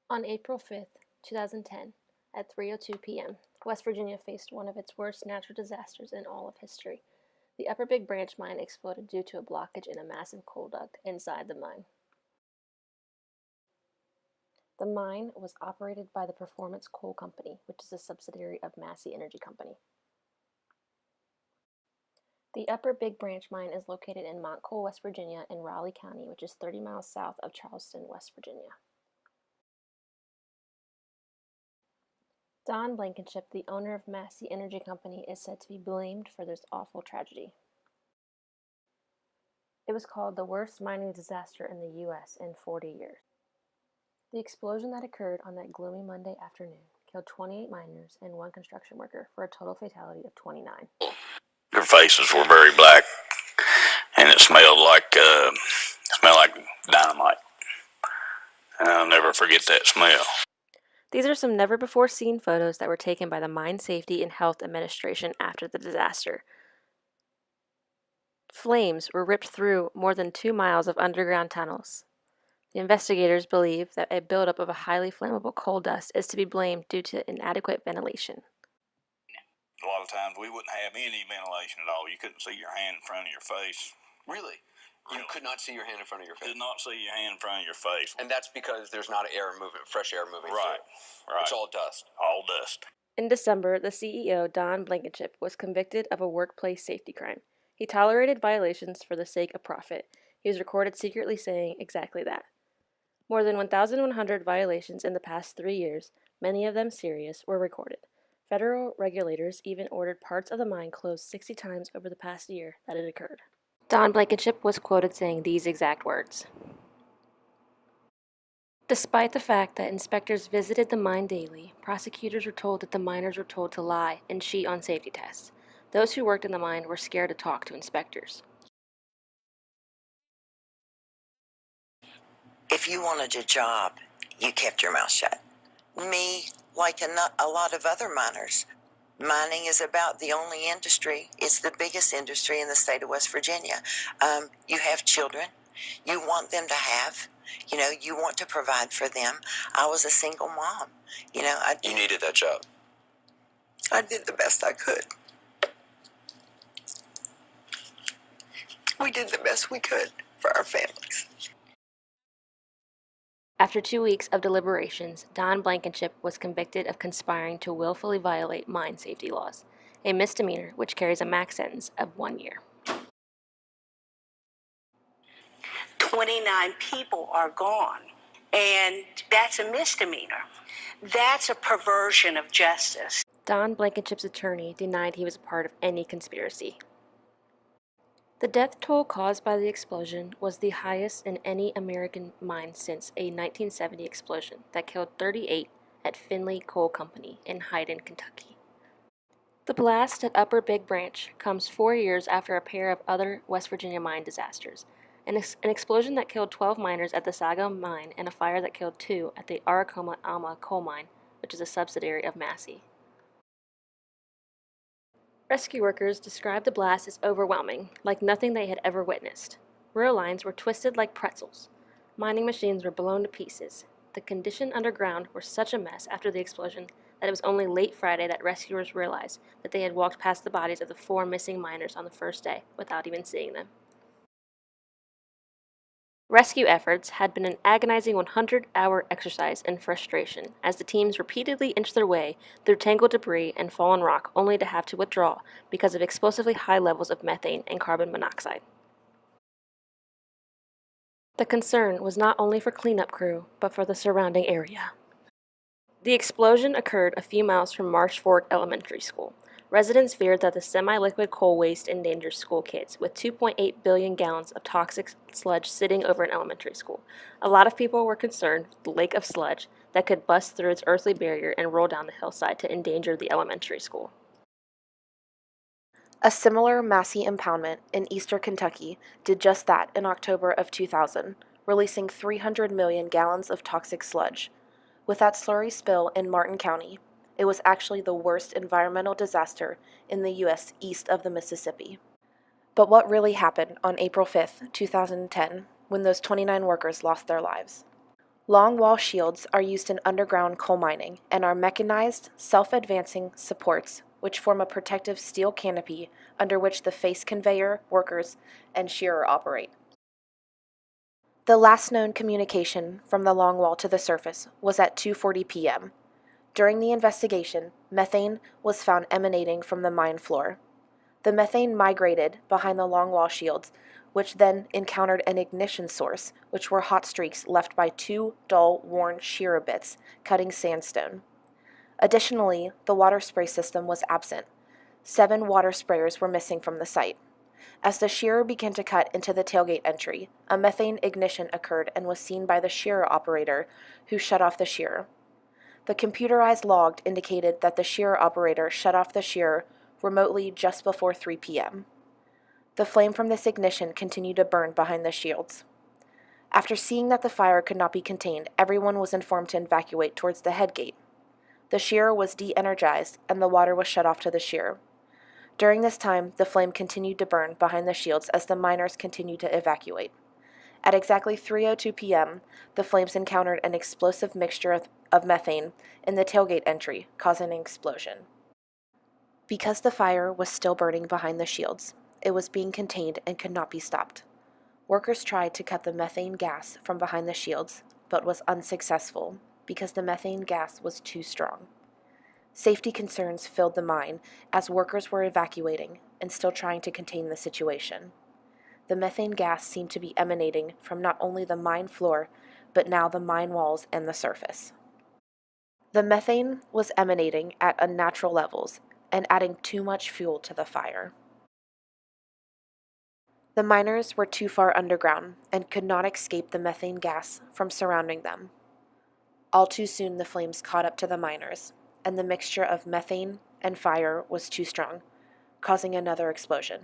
On April 5th, 2010, at 3:02 p.m., West Virginia faced one of its worst natural disasters in all of history. The Upper Big Branch mine exploded due to a blockage in a massive coal duct inside the mine. The mine was operated by the Performance Coal Company, which is a subsidiary of Massey Energy Company. The Upper Big Branch mine is located in Montcoal, West Virginia, in Raleigh County, which is 30 miles south of Charleston, West Virginia. Don Blankenship, the owner of Massey Energy Company, is said to be blamed for this awful tragedy. It was called the worst mining disaster in the U.S. in 40 years. The explosion that occurred on that gloomy Monday afternoon killed 28 miners and one construction worker for a total fatality of 29. Their faces were very black, and it smelled like dynamite. And I'll never forget that smell. These are some never-before-seen photos that were taken by the Mine Safety and Health Administration after the disaster. Flames were ripped through more than 2 miles of underground tunnels. The investigators believe that a buildup of a highly flammable coal dust is to be blamed due to inadequate ventilation. A lot of times we wouldn't have any ventilation at all. You couldn't see your hand in front of your face. Really? You could not see your hand in front of your face? Did not see your hand in front of your face. And that's because there's not air moving, fresh air moving Right, through. right. It's all dust. All dust. In December, the CEO, Don Blankenship, was convicted of a workplace safety crime. He tolerated violations for the sake of profit. He was recorded secretly saying exactly that. More than 1,100 violations in the past 3 years, many of them serious, were recorded. Federal regulators even ordered parts of the mine closed 60 times over the past year that it occurred. Don Blankenship was quoted saying these exact words. Despite the fact that inspectors visited the mine daily, prosecutors were told that the miners were told to lie and cheat on safety tests. Those who worked in the mine were scared to talk to inspectors. If you wanted a job, you kept your mouth shut. Me, like a lot of other miners, mining is about the only industry. It's the biggest industry in the state of West Virginia. You have children. You want them to have. You want to provide for them. I was a single mom. You needed that job. I did the best I could. We did the best we could for our families. After 2 weeks of deliberations, Don Blankenship was convicted of conspiring to willfully violate mine safety laws, a misdemeanor which carries a max sentence of 1 year. 29 people are gone, and that's a misdemeanor. That's a perversion of justice. Don Blankenship's attorney denied he was a part of any conspiracy. The death toll caused by the explosion was the highest in any American mine since a 1970 explosion that killed 38 at Finley Coal Company in Hyden, Kentucky. The blast at Upper Big Branch comes 4 years after a pair of other West Virginia mine disasters, an explosion that killed 12 miners at the Sago mine and a fire that killed 2 at the Aracoma Alma coal mine, which is a subsidiary of Massey. Rescue workers described the blast as overwhelming, like nothing they had ever witnessed. Rail lines were twisted like pretzels. Mining machines were blown to pieces. The condition underground were such a mess after the explosion that it was only late Friday that rescuers realized that they had walked past the bodies of the 4 missing miners on the first day without even seeing them. Rescue efforts had been an agonizing 100-hour exercise in frustration as the teams repeatedly inched their way through tangled debris and fallen rock only to have to withdraw because of explosively high levels of methane and carbon monoxide. The concern was not only for cleanup crew, but for the surrounding area. The explosion occurred a few miles from Marsh Fork Elementary School. Residents feared that the semi-liquid coal waste endangered school kids, with 2.8 billion gallons of toxic sludge sitting over an elementary school. A lot of people were concerned with the lake of sludge that could bust through its earthly barrier and roll down the hillside to endanger the elementary school. A similar Massey impoundment in eastern Kentucky did just that in October of 2000, releasing 300 million gallons of toxic sludge. With that slurry spill in Martin County, it was actually the worst environmental disaster in the U.S. east of the Mississippi. But what really happened on April 5th, 2010, when those 29 workers lost their lives? Long wall shields are used in underground coal mining and are mechanized, self-advancing supports which form a protective steel canopy under which the face conveyor, workers, and shearer operate. The last known communication from the long wall to the surface was at 2:40 p.m. During the investigation, methane was found emanating from the mine floor. The methane migrated behind the long wall shields, which then encountered an ignition source, which were hot streaks left by two dull, worn shearer bits cutting sandstone. Additionally, the water spray system was absent. 7 water sprayers were missing from the site. As the shearer began to cut into the tailgate entry, a methane ignition occurred and was seen by the shearer operator, who shut off the shearer. The computerized log indicated that the shearer operator shut off the shearer remotely just before 3 p.m. The flame from this ignition continued to burn behind the shields. After seeing that the fire could not be contained, everyone was informed to evacuate towards the head gate. The shearer was de-energized and the water was shut off to the shearer. During this time, the flame continued to burn behind the shields as the miners continued to evacuate. At exactly 3:02 p.m., the flames encountered an explosive mixture of methane in the tailgate entry, causing an explosion. Because the fire was still burning behind the shields, it was being contained and could not be stopped. Workers tried to cut the methane gas from behind the shields, but was unsuccessful because the methane gas was too strong. Safety concerns filled the mine as workers were evacuating and still trying to contain the situation. The methane gas seemed to be emanating from not only the mine floor, but now the mine walls and the surface. The methane was emanating at unnatural levels and adding too much fuel to the fire. The miners were too far underground and could not escape the methane gas from surrounding them. All too soon the flames caught up to the miners, and the mixture of methane and fire was too strong, causing another explosion.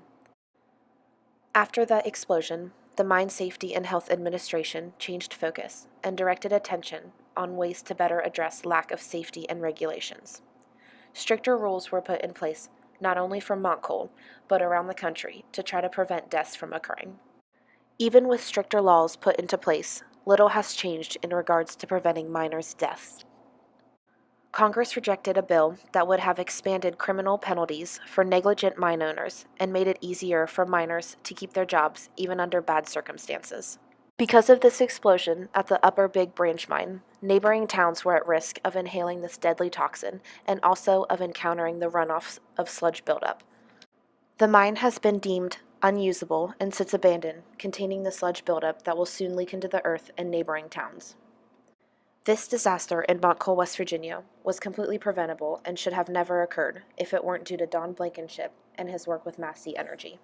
After the explosion, the Mine Safety and Health Administration changed focus and directed attention on ways to better address lack of safety and regulations. Stricter rules were put in place not only for Mont Coal, but around the country to try to prevent deaths from occurring. Even with stricter laws put into place, little has changed in regards to preventing miners' deaths. Congress rejected a bill that would have expanded criminal penalties for negligent mine owners and made it easier for miners to keep their jobs even under bad circumstances. Because of this explosion at the Upper Big Branch mine, neighboring towns were at risk of inhaling this deadly toxin and also of encountering the runoff of sludge buildup. The mine has been deemed unusable and sits abandoned, containing the sludge buildup that will soon leak into the earth in neighboring towns. This disaster in Mont Coal, West Virginia, was completely preventable and should have never occurred if it weren't due to Don Blankenship and his work with Massey Energy.